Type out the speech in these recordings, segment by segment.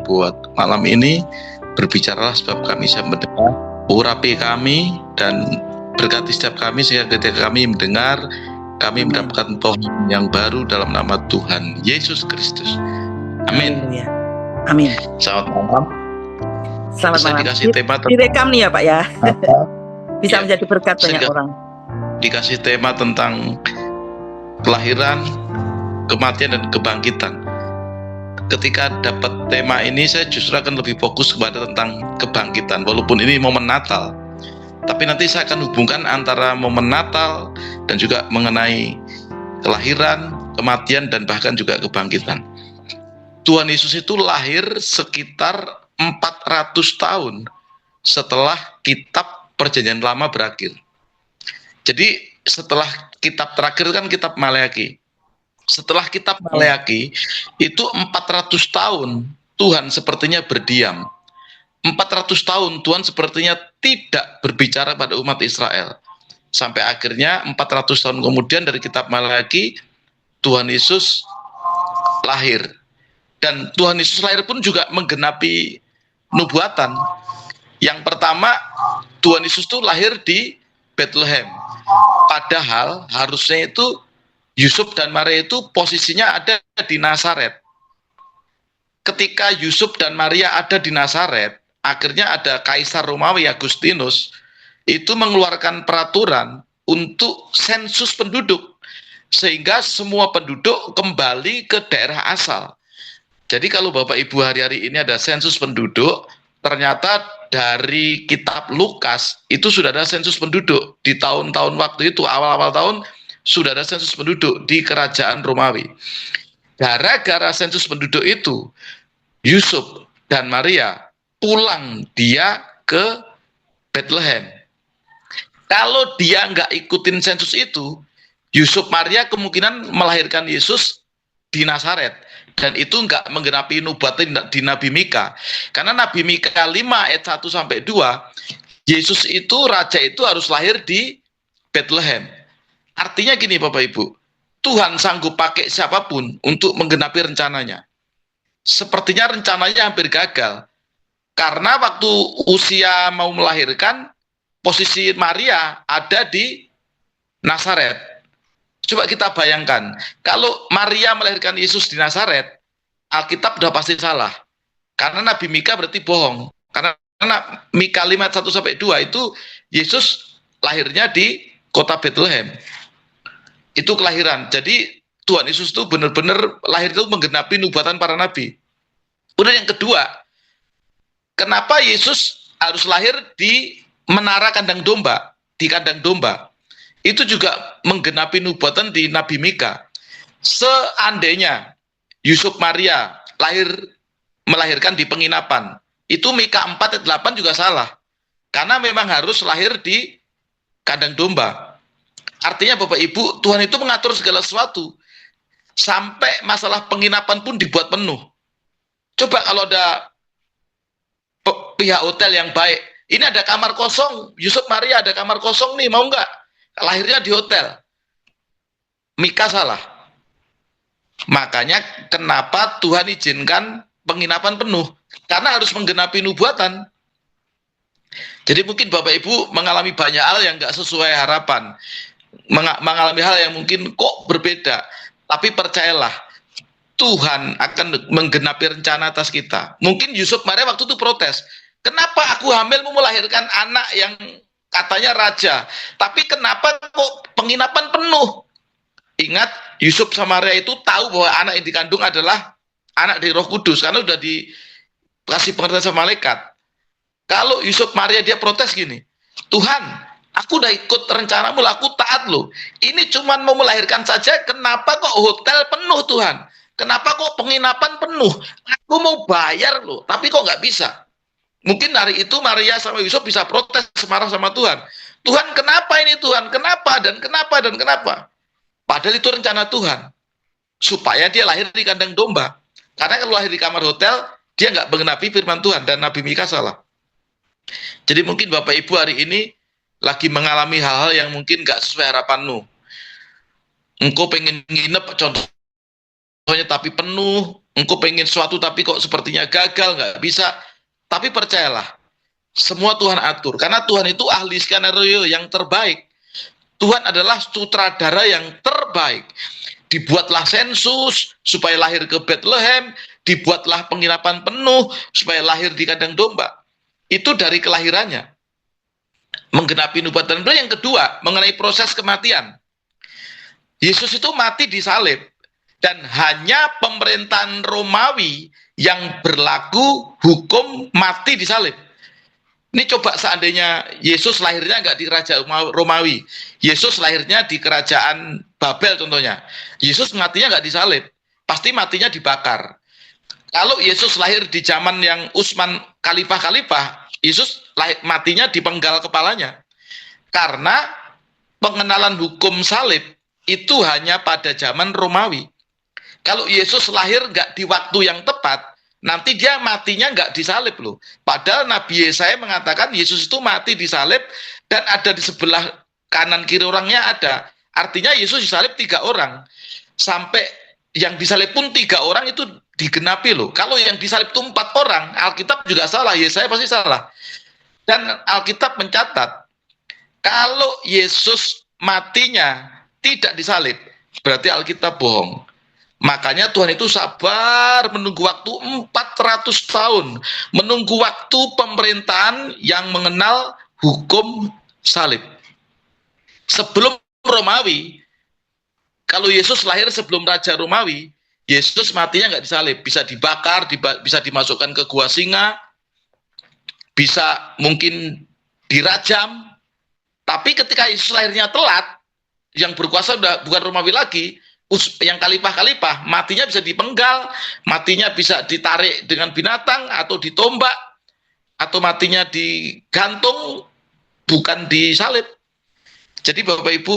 buat malam ini. Berbicaralah sebab kami siap mendengar. Urapi kami dan berkati setiap kami sehingga ketika kami mendengar, kami mendapatkan pohon yang baru dalam nama Tuhan Yesus Kristus. Amin. Haleluya. Amin. Selamat malam. Selamat Bisa malam. dikasih tema Direkam nih ya Pak ya. Bisa Ya, menjadi berkat banyak orang. dikasih tema tentang kelahiran, kematian, dan kebangkitan. Ketika dapat tema ini, saya justru akan lebih fokus kepada tentang kebangkitan. Walaupun ini momen Natal, tapi nanti saya akan hubungkan antara momen Natal dan juga mengenai kelahiran, kematian, dan bahkan juga kebangkitan. Tuhan Yesus itu lahir sekitar 400 tahun setelah kitab Perjanjian Lama berakhir. Jadi setelah kitab terakhir kan kitab Maleakhi. Setelah kitab Maleakhi itu 400 tahun Tuhan sepertinya berdiam. 400 tahun Tuhan sepertinya tidak berbicara pada umat Israel. Sampai akhirnya 400 tahun kemudian dari kitab Maleakhi, Tuhan Yesus lahir. Dan Tuhan Yesus lahir pun juga menggenapi nubuatan. Yang pertama, Tuhan Yesus itu lahir di Bethlehem. Padahal harusnya itu Yusuf dan Maria itu posisinya ada di Nazaret. Ketika Yusuf dan Maria ada di Nazaret, akhirnya ada Kaisar Romawi Agustinus itu mengeluarkan peraturan untuk sensus penduduk, sehingga semua penduduk kembali ke daerah asal. Jadi kalau Bapak Ibu hari-hari ini ada sensus penduduk, ternyata dari kitab Lukas itu sudah ada sensus penduduk di tahun-tahun waktu itu, awal-awal tahun sudah ada sensus penduduk di kerajaan Romawi. Gara-gara sensus penduduk itu, Yusuf dan Maria pulang dia ke Bethlehem. Kalau dia nggak ikutin sensus itu, Yusuf Maria kemungkinan melahirkan Yesus di Nazaret. Dan itu nggak menggenapi nubuat di Nabi Mika. Karena Nabi Mika 5 ayat 1-2, Yesus itu, raja itu harus lahir di Bethlehem. Artinya gini Bapak Ibu, Tuhan sanggup pakai siapapun untuk menggenapi rencananya. Sepertinya rencananya hampir gagal. Karena waktu usia mau melahirkan, posisi Maria ada di Nazaret. Coba kita bayangkan, kalau Maria melahirkan Yesus di Nazaret, Alkitab udah pasti salah. Karena Nabi Mika berarti bohong. Karena Mika 5 ayat 1-2 itu Yesus lahirnya di kota Bethlehem. Itu kelahiran. Jadi Tuhan Yesus itu benar-benar lahir itu menggenapi nubuatan para nabi. Kemudian yang kedua, kenapa Yesus harus lahir di menara kandang domba, di kandang domba? Itu juga menggenapi nubuatan di Nabi Mika. Seandainya Yusuf Maria melahirkan di penginapan, itu Mika 4 ayat 8 juga salah. Karena memang harus lahir di kandang domba. Artinya Bapak Ibu, Tuhan itu mengatur segala sesuatu. Sampai masalah penginapan pun dibuat penuh. Coba kalau ada pihak hotel yang baik, ini ada kamar kosong, Yusuf Maria ada kamar kosong nih, mau nggak? Lahirnya di hotel. Mika salah. Makanya kenapa Tuhan izinkan penginapan penuh? Karena harus menggenapi nubuatan. Jadi mungkin Bapak Ibu mengalami banyak hal yang nggak sesuai harapan. Mengalami hal yang mungkin kok berbeda, tapi percayalah Tuhan akan menggenapi rencana atas kita. Mungkin Yusuf Maria waktu itu protes, kenapa aku hamil mau melahirkan anak yang katanya raja, tapi kenapa kok penginapan penuh? Ingat, Yusuf sama Maria itu tahu bahwa anak yang dikandung adalah anak dari Roh Kudus, karena sudah dikasih pengertian sama malaikat. Kalau Yusuf Maria dia protes gini, Tuhan, aku udah ikut rencanamu, aku taat loh. Ini cuman mau melahirkan saja, kenapa kok hotel penuh Tuhan? Kenapa kok penginapan penuh? Aku mau bayar loh, tapi kok nggak bisa? Mungkin hari itu Maria sama Yusuf bisa protes, marah sama Tuhan. Tuhan, kenapa ini Tuhan? Kenapa dan kenapa dan kenapa? Padahal itu rencana Tuhan. Supaya dia lahir di kandang domba. Karena kalau lahir di kamar hotel, dia nggak menggenapi firman Tuhan. Dan Nabi Mika salah. Jadi mungkin Bapak Ibu hari ini lagi mengalami hal-hal yang mungkin nggak sesuai harapanmu. Engkau pengen nginep contohnya tapi penuh, engkau pengen sesuatu tapi kok sepertinya gagal, nggak bisa. Tapi percayalah, semua Tuhan atur. Karena Tuhan itu ahli skenario yang terbaik. Tuhan adalah sutradara yang terbaik. Dibuatlah sensus supaya lahir ke Bethlehem, dibuatlah penginapan penuh supaya lahir di kandang domba. Itu dari kelahirannya. Menggenapi nubuatan beliau. Yang kedua, mengenai proses kematian. Yesus itu mati di salib. Dan hanya pemerintahan Romawi yang berlaku hukum mati di salib. Ini coba seandainya Yesus lahirnya nggak di kerajaan Romawi, Yesus lahirnya di kerajaan Babel contohnya, Yesus matinya nggak disalib, pasti matinya dibakar. Kalau Yesus lahir di zaman yang Utsman Khalifah, Yesus matinya dipenggal kepalanya. Karena pengenalan hukum salib itu hanya pada zaman Romawi. Kalau Yesus lahir nggak di waktu yang tepat, nanti dia matinya nggak disalib loh. Padahal Nabi Yesaya mengatakan Yesus itu mati disalib dan ada di sebelah kanan kiri orangnya ada. Artinya Yesus disalib 3 orang. Sampai yang disalib pun 3 orang itu digenapi loh. Kalau yang disalib itu 4 orang, Alkitab juga salah, Yesaya pasti salah. Dan Alkitab mencatat, kalau Yesus matinya tidak disalib, berarti Alkitab bohong. Makanya Tuhan itu sabar menunggu waktu 400 tahun. Menunggu waktu pemerintahan yang mengenal hukum salib. Sebelum Romawi, kalau Yesus lahir sebelum Raja Romawi, Yesus matinya nggak disalib. Bisa dibakar, bisa dimasukkan ke gua singa, bisa mungkin dirajam. Tapi ketika Yesus lahirnya telat, yang berkuasa udah bukan Romawi lagi, yang khalifah, matinya bisa dipenggal, matinya bisa ditarik dengan binatang atau ditombak, atau matinya digantung, bukan disalib. Jadi Bapak Ibu,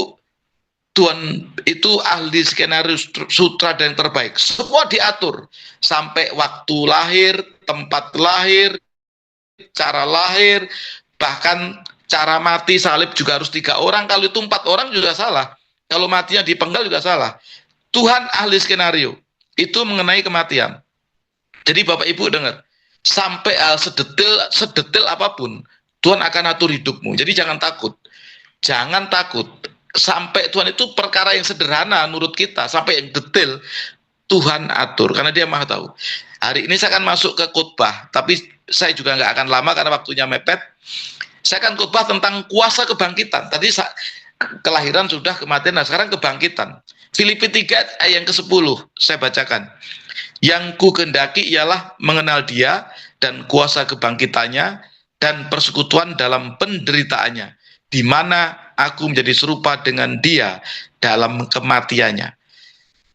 Tuhan itu ahli skenario sutradara yang terbaik. Semua diatur, sampai waktu lahir, tempat lahir, cara lahir, bahkan cara mati salib juga harus 3 orang. Kalau itu 4 orang juga salah. Kalau matinya dipenggal juga salah. Tuhan ahli skenario itu mengenai kematian. Jadi Bapak Ibu dengar, sampai sedetail apapun Tuhan akan atur hidupmu. Jadi jangan takut. Jangan takut. Sampai Tuhan itu perkara yang sederhana menurut kita, sampai yang detail Tuhan atur karena Dia Maha tahu. Hari ini saya akan masuk ke khotbah, tapi saya juga nggak akan lama karena waktunya mepet. Saya akan khotbah tentang kuasa kebangkitan. Tadi kelahiran sudah, kematian, nah sekarang kebangkitan. Filipi 3 ayat yang ke-10 saya bacakan. Yang ku kehendaki ialah mengenal Dia dan kuasa kebangkitannya dan persekutuan dalam penderitaannya, di mana aku menjadi serupa dengan Dia dalam kematiannya.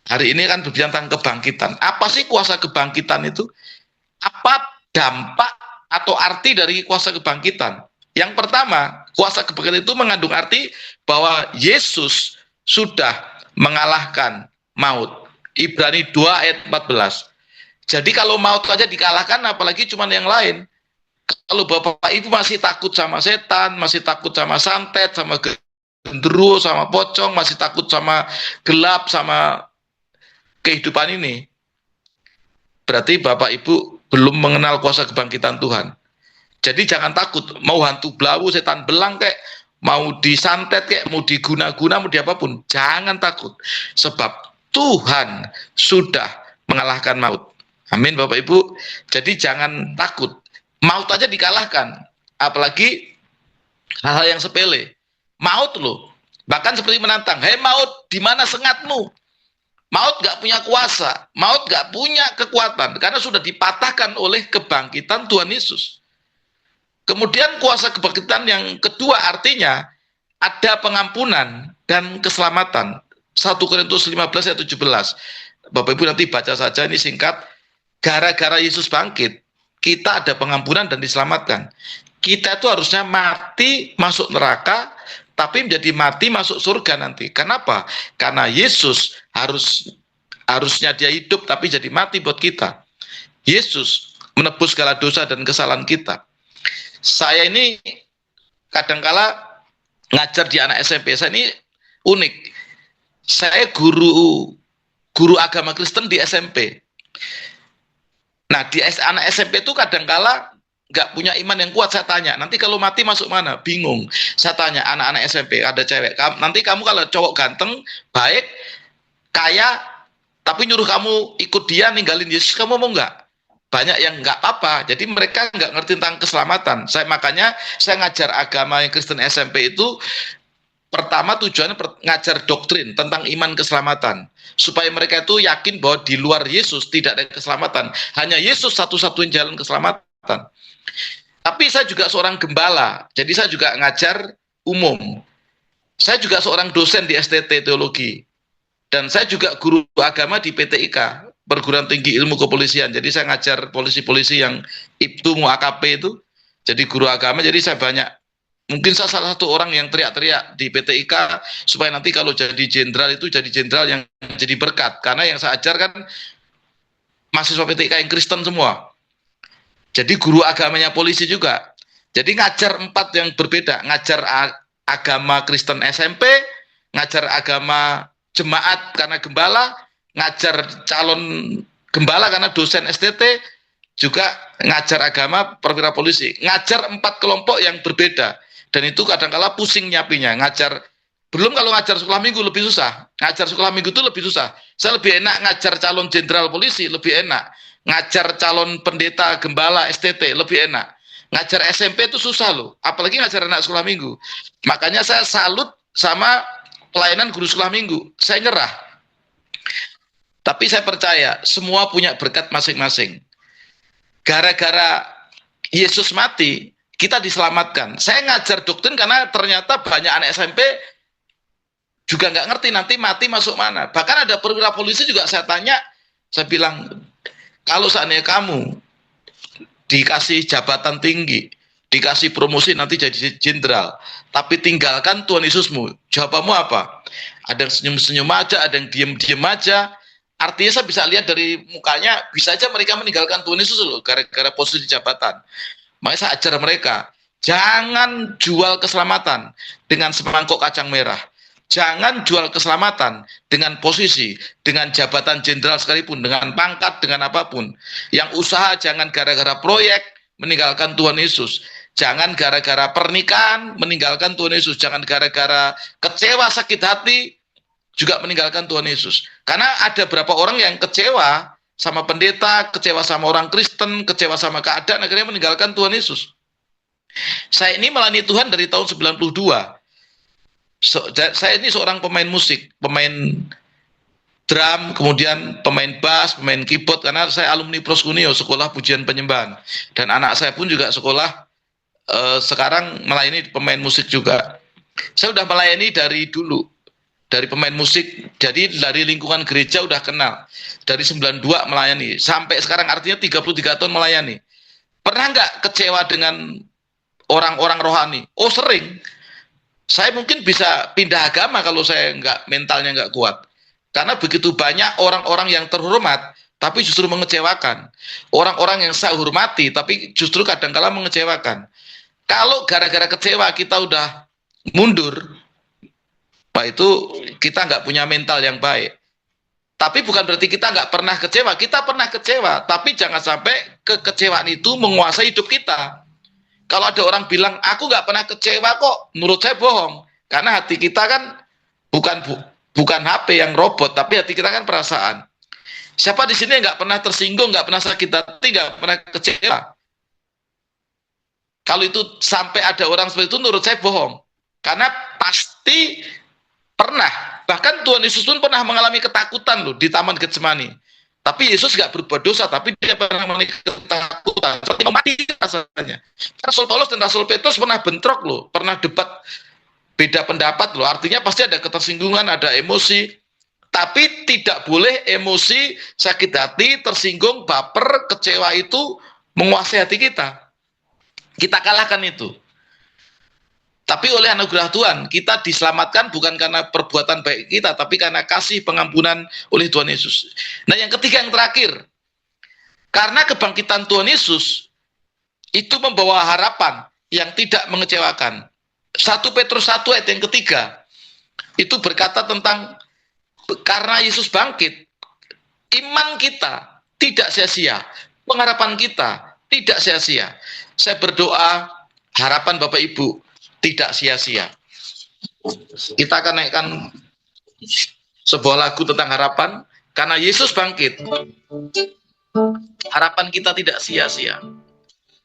Hari ini kan berbicara tentang kebangkitan. Apa sih kuasa kebangkitan itu? Apa dampak atau arti dari kuasa kebangkitan? Yang pertama, kuasa kebangkitan itu mengandung arti bahwa Yesus sudah mengalahkan maut. Ibrani 2 ayat 14. Jadi kalau maut aja dikalahkan, apalagi cuma yang lain. Kalau Bapak Ibu masih takut sama setan, masih takut sama santet, sama genderuwo, sama pocong, masih takut sama gelap, sama kehidupan ini, berarti Bapak Ibu belum mengenal kuasa kebangkitan Tuhan. Jadi jangan takut, mau hantu belawu, setan belang kayak, mau disantet kayak, mau diguna-guna, mau diapapun, jangan takut. Sebab Tuhan sudah mengalahkan maut. Amin Bapak Ibu. Jadi jangan takut. Maut aja dikalahkan. Apalagi hal-hal yang sepele. Maut loh. Bahkan seperti menantang, hei maut, di mana sengatmu? Maut gak punya kuasa. Maut gak punya kekuatan. Karena sudah dipatahkan oleh kebangkitan Tuhan Yesus. Kemudian kuasa kebangkitan yang kedua artinya ada pengampunan dan keselamatan. 1 Korintus 15 ayat 17. Bapak Ibu nanti baca saja, ini singkat. Gara-gara Yesus bangkit, kita ada pengampunan dan diselamatkan. Kita itu harusnya mati masuk neraka, tapi menjadi mati masuk surga nanti. Kenapa? Karena Yesus harusnya dia hidup tapi jadi mati buat kita. Yesus menebus segala dosa dan kesalahan kita. Saya ini kadangkala ngajar di anak SMP, saya ini unik. Saya guru agama Kristen di SMP. Nah, anak SMP itu kadangkala nggak punya iman yang kuat. Saya tanya, nanti kalau mati masuk mana? Bingung. Saya tanya anak-anak SMP, ada cewek, nanti kamu kalau cowok ganteng, baik, kaya, tapi nyuruh kamu ikut dia ninggalin Yesus, kamu mau nggak? Banyak yang nggak apa-apa. Jadi mereka nggak ngerti tentang keselamatan. Makanya saya ngajar agama yang Kristen SMP itu, pertama tujuannya ngajar doktrin tentang iman keselamatan, supaya mereka itu yakin bahwa di luar Yesus tidak ada keselamatan, hanya Yesus satu-satunya jalan keselamatan. Tapi saya juga seorang gembala, jadi saya juga ngajar umum. Saya juga seorang dosen di STT Teologi, dan saya juga guru agama di PTIK, Perguruan Tinggi Ilmu Kepolisian. Jadi saya ngajar polisi-polisi yang IPTU AKP itu, jadi guru agama. Jadi saya banyak, mungkin saya salah satu orang yang teriak-teriak di PTIK supaya nanti kalau jadi jenderal itu jadi jenderal yang jadi berkat, karena yang saya ajar kan mahasiswa PTIK yang Kristen semua. Jadi guru agamanya polisi juga. Jadi ngajar 4 yang berbeda, ngajar agama Kristen SMP, ngajar agama jemaat karena gembala, ngajar calon gembala karena dosen STT, juga ngajar agama perwira polisi. Ngajar 4 kelompok yang berbeda. Dan itu kadang-kala pusing nyapinya. Belum kalau ngajar sekolah minggu lebih susah. Ngajar sekolah minggu itu lebih susah. Saya lebih enak ngajar calon jenderal polisi, lebih enak. Ngajar calon pendeta gembala STT, lebih enak. Ngajar SMP itu susah loh, apalagi ngajar anak sekolah minggu. Makanya saya salut sama pelayanan guru sekolah minggu. Saya nyerah. Tapi saya percaya semua punya berkat masing-masing. Gara-gara Yesus mati, kita diselamatkan. Saya ngajar doktrin karena ternyata banyak anak SMP juga nggak ngerti nanti mati masuk mana. Bahkan ada perwira polisi juga saya tanya, saya bilang, kalau seandainya kamu dikasih jabatan tinggi, dikasih promosi nanti jadi jenderal, tapi tinggalkan Tuhan Yesusmu, jawabanmu apa? Ada yang senyum-senyum aja, ada yang diem-diem aja. Artinya saya bisa lihat dari mukanya, bisa aja mereka meninggalkan Tuhan Yesus loh, gara-gara posisi jabatan. Makanya saya ajar mereka, jangan jual keselamatan dengan semangkuk kacang merah. Jangan jual keselamatan dengan posisi, dengan jabatan jenderal sekalipun, dengan pangkat, dengan apapun. Yang usaha jangan gara-gara proyek meninggalkan Tuhan Yesus. Jangan gara-gara pernikahan meninggalkan Tuhan Yesus. Jangan gara-gara kecewa sakit hati juga meninggalkan Tuhan Yesus. Karena ada beberapa orang yang kecewa sama pendeta, kecewa sama orang Kristen, kecewa sama keadaan, akhirnya meninggalkan Tuhan Yesus. Saya ini melayani Tuhan dari tahun 92. Saya ini seorang pemain musik, pemain drum, kemudian pemain bass, pemain keyboard, karena saya alumni Proskuneo, sekolah pujian penyembahan. Dan anak saya pun juga sekolah sekarang melayani pemain musik juga. Saya udah melayani dari dulu, dari pemain musik, jadi dari lingkungan gereja udah kenal. Dari 92 melayani, sampai sekarang artinya 33 tahun melayani. Pernah nggak kecewa dengan orang-orang rohani? Oh sering. Saya mungkin bisa pindah agama kalau saya mentalnya nggak kuat. Karena begitu banyak orang-orang yang terhormat, tapi justru mengecewakan. Orang-orang yang saya hormati, tapi justru kadang-kala mengecewakan. Kalau gara-gara kecewa kita udah mundur, Pak, itu kita nggak punya mental yang baik. Tapi bukan berarti kita nggak pernah kecewa. Kita pernah kecewa, tapi jangan sampai kekecewaan itu menguasai hidup kita. Kalau ada orang bilang, aku nggak pernah kecewa kok, menurut saya bohong. Karena hati kita kan bukan HP yang robot, tapi hati kita kan perasaan. Siapa di sini nggak pernah tersinggung, nggak pernah sakit hati, nggak pernah kecewa? Kalau itu sampai ada orang seperti itu, menurut saya bohong. Karena pasti pernah. Bahkan Tuhan Yesus pun pernah mengalami ketakutan loh di Taman Getsemani. Tapi Yesus nggak berbuat dosa, tapi dia pernah mengalami ketakutan. Seperti mati rasanya. Rasul Paulus dan Rasul Petrus pernah bentrok loh, pernah debat beda pendapat loh. Artinya pasti ada ketersinggungan, ada emosi. Tapi tidak boleh emosi, sakit hati, tersinggung, baper, kecewa itu menguasai hati kita. Kita kalahkan itu. Tapi oleh anugerah Tuhan, kita diselamatkan bukan karena perbuatan baik kita, tapi karena kasih pengampunan oleh Tuhan Yesus. Nah, yang ketiga, yang terakhir, karena kebangkitan Tuhan Yesus itu membawa harapan yang tidak mengecewakan. 1 Petrus 1 ayat yang ketiga itu berkata tentang karena Yesus bangkit, iman kita tidak sia-sia. pengharapan kita tidak sia-sia. Saya berdoa harapan Bapak Ibu tidak sia-sia. Kita akan naikkan sebuah lagu tentang harapan, karena Yesus bangkit. Harapan kita tidak sia-sia.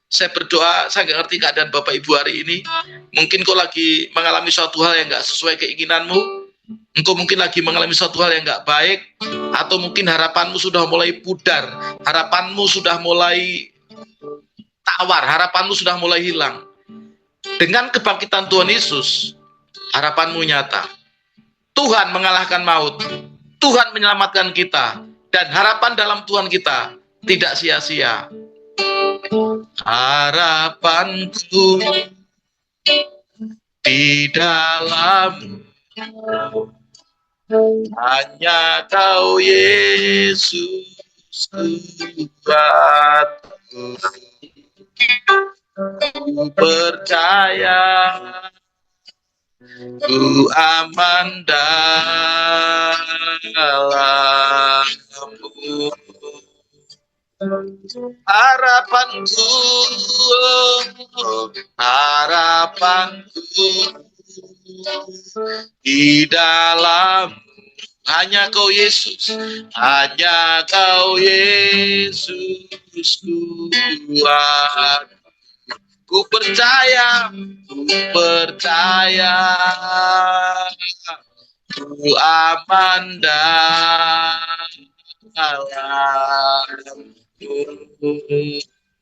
Saya berdoa, saya nggak ngerti keadaan Bapak Ibu hari ini. Mungkin kau lagi mengalami suatu hal yang nggak sesuai keinginanmu. Engkau mungkin lagi mengalami suatu hal yang nggak baik, atau mungkin harapanmu sudah mulai pudar, harapanmu sudah mulai tawar, harapanmu sudah mulai hilang. Dengan kebangkitan Tuhan Yesus, harapanmu nyata. Tuhan mengalahkan maut, Tuhan menyelamatkan kita, dan harapan dalam Tuhan kita tidak sia-sia. Harapanku di dalam hanya Kau Yesus Tuhanku. Ku percaya, ku aman dalam-Mu. Harapanku, harapanku di dalam hanya Kau Yesus, hanya Kau Yesus Tuhan. Ku percaya, ku aman dalam.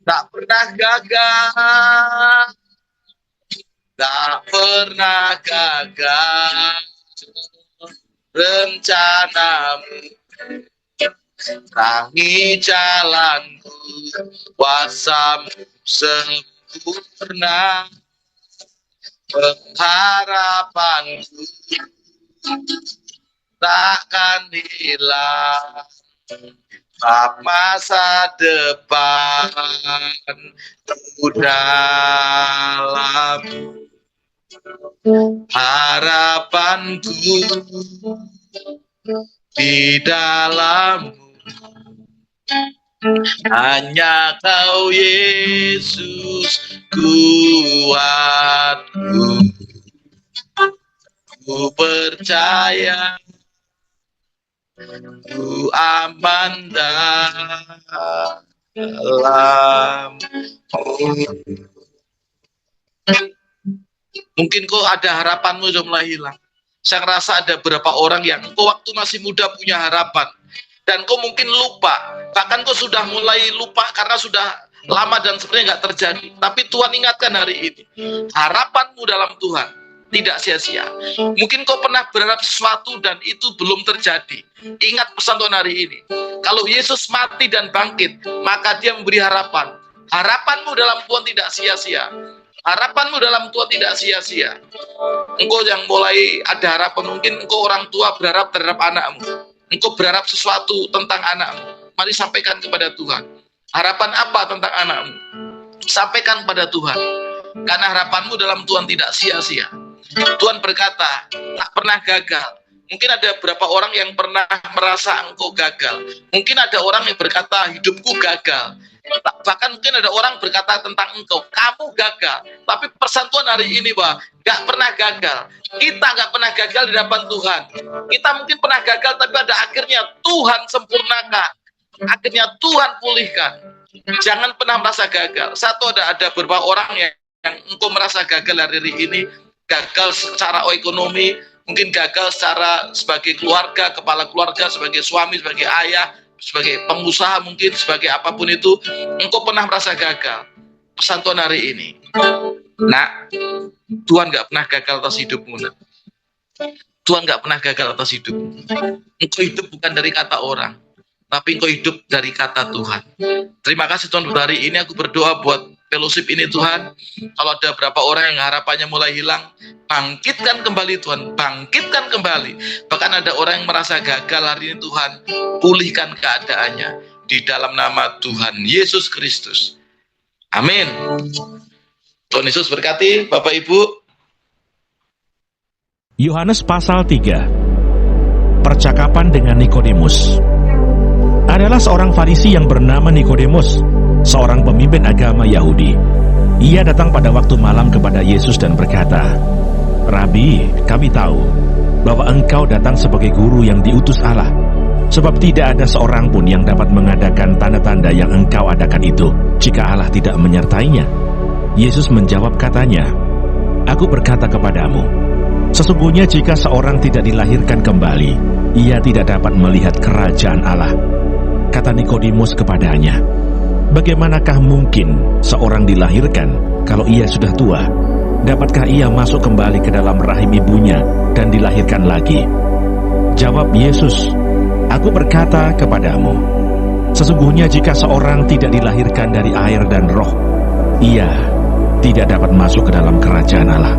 Tak pernah gagal, tak pernah gagal rencanamu. Terangi jalanku, kuasa-Mu sempurna. Pengharapanku takkan hilang. Masa depan dalam harapanku di dalam-Mu. Hanya Kau Yesus kuatku. Ku percaya, ku aman dalam. Mungkin kau ada harapanmu sudah mulai hilang. Saya rasa ada beberapa orang yang kau waktu masih muda punya harapan, dan kau mungkin lupa, bahkan kau sudah mulai lupa karena sudah lama dan sebenarnya nggak terjadi. Tapi Tuhan ingatkan hari ini, harapanmu dalam Tuhan tidak sia-sia. Mungkin kau pernah berharap sesuatu dan itu belum terjadi. Ingat pesan Tuhan hari ini. Kalau Yesus mati dan bangkit, maka Dia memberi harapan. Harapanmu dalam Tuhan tidak sia-sia. Harapanmu dalam Tuhan tidak sia-sia. Engkau yang mulai ada harapan, mungkin engkau orang tua berharap terhadap anakmu. Engkau berharap sesuatu tentang anakmu. Mari sampaikan kepada Tuhan. Harapan apa tentang anakmu? Sampaikan kepada Tuhan. Karena harapanmu dalam Tuhan tidak sia-sia. Tuhan berkata, tak pernah gagal. Mungkin ada beberapa orang yang pernah merasa engkau gagal. Mungkin ada orang yang berkata, hidupku gagal. Bahkan mungkin ada orang berkata tentang engkau, kamu gagal. Tapi pesan Tuhan hari ini bahwa gak pernah gagal. Kita gak pernah gagal di hadapan Tuhan. Kita mungkin pernah gagal, tapi pada akhirnya Tuhan sempurnakan. Akhirnya Tuhan pulihkan. Jangan pernah merasa gagal. Satu, ada beberapa orang yang engkau merasa gagal hari ini. Gagal secara ekonomi, mungkin gagal secara sebagai keluarga, kepala keluarga, sebagai suami, sebagai ayah, sebagai pengusaha, mungkin sebagai apapun itu. Engkau pernah merasa gagal. Pesan Tuhan hari ini, nak, Tuhan gak pernah gagal atas hidupmu, nak. Tuhan gak pernah gagal atas hidupmu. Engkau hidup bukan dari kata orang, tapi engkau hidup dari kata Tuhan. Terima kasih Tuhan, hari ini aku berdoa buat fellowship ini Tuhan. Kalau ada beberapa orang yang harapannya mulai hilang, bangkitkan kembali Tuhan, bangkitkan kembali. Bahkan ada orang yang merasa gagal hari ini Tuhan, pulihkan keadaannya di dalam nama Tuhan Yesus Kristus. Amin. Tuhan Yesus berkati Bapak Ibu. Yohanes pasal 3. Percakapan dengan Nikodemus. Adalah seorang Farisi yang bernama Nikodemus. seorang pemimpin agama Yahudi. Ia datang pada waktu malam kepada Yesus dan berkata, "Rabi, kami tahu bahwa engkau datang sebagai guru yang diutus Allah, sebab tidak ada seorang pun yang dapat mengadakan tanda-tanda yang engkau adakan itu jika Allah tidak menyertainya." Yesus menjawab katanya, "Aku berkata kepadamu, sesungguhnya jika seorang tidak dilahirkan kembali, ia tidak dapat melihat kerajaan Allah." Kata Nikodemus kepadanya, "Bagaimanakah mungkin seorang dilahirkan kalau ia sudah tua? Dapatkah ia masuk kembali ke dalam rahim ibunya dan dilahirkan lagi?" Jawab Yesus, "Aku berkata kepadamu, sesungguhnya jika seorang tidak dilahirkan dari air dan roh, ia tidak dapat masuk ke dalam kerajaan Allah."